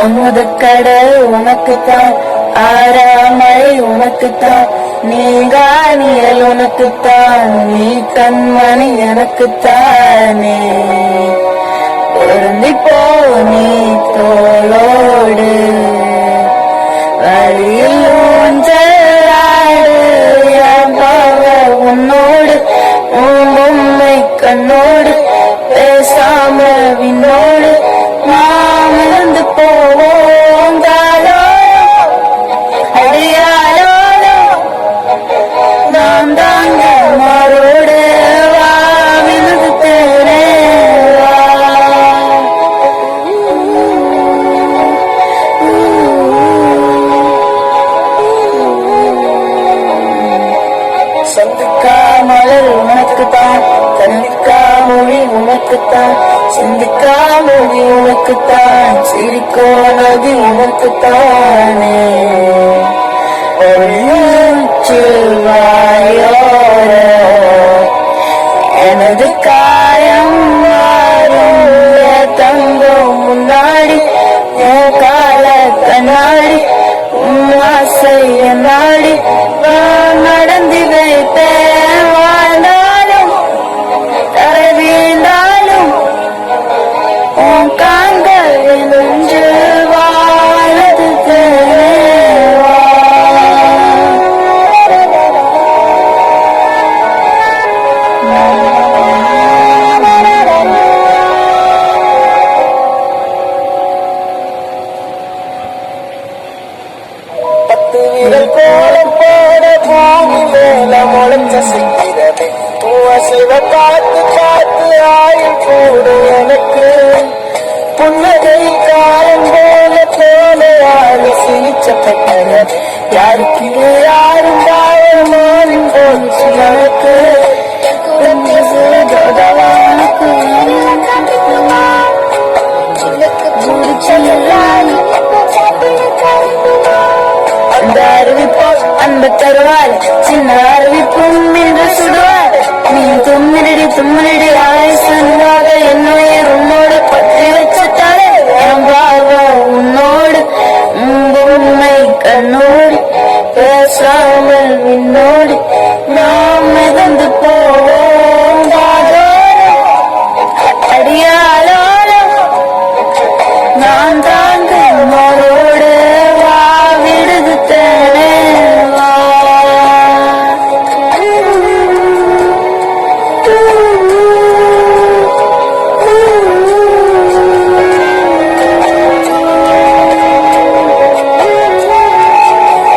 அமுதக்கடல் உனக்குத்தான், ஆறாமழை உனக்குத்தான், நீங்கா நிழல் உனக்குத்தான், நீ கண்மணி எனக்குத்தானே. பொருந்தி போ நீ தோளோடு, வழியில் ஊஞ்சலாடு, என் பாவ உன்னோடு, உன் பொம்மை கண்ணோடு, பேசாம விண்ணோடு நாம் இருந்து போவோம். அடியாலோடு நாம் தாங்க மாறோடு வா விழுது தேரே வா. சந்திக்கா மலர் உனக்குத்தான், கண்ணிக்கா மொழி உனக்குத்தான், சிந்திக்கா மொழி உனக்குத்தான், சிரிக்கோ நதி உனக்குத்தானே. ஒரு மூச்சில் வாயோர எனது காயம் மாறும் தங்கம் முன்னாடி, உன் கால கண்ணாடி, உன் ஆசை நாடி நடந்து வைப்பேன். வாழ்ந்தாலும் தரவீழ்ந்தாலும் உன் காண்கள் என்று வாழது தேவா. பத்து வீரல் கோலம் போட பூமி மேல முளைச்ச செய்கிறதே, பூவசைவ பார்த்து பார்த்து ஆயுள் போடு எனக்கு. புன்னகை காலம் போல போல ஆளு சிகிச்சப்பட்டது, யாருக்கு யாரும் மாறும் போச்சு எனக்கு. அந்த அறிவிப்போ அந்த தருவாள், சின்ன அறிவிப்பும் என்று சுடுவாள். நீ தும்மிடி தும்மிடி ஆயுசன்வாக என்னுயிர் உன்னோடு பற்றி வச்சுட்டாலே, என் பார்வை உன்னோடு, பொம்மை கண்ணோடு, பேசாமல் விண்ணோடு நாம் மிதந்து போவோம். அடியாலோடு நான் தாங்க மோரோடு வா விடுது தேனே வா.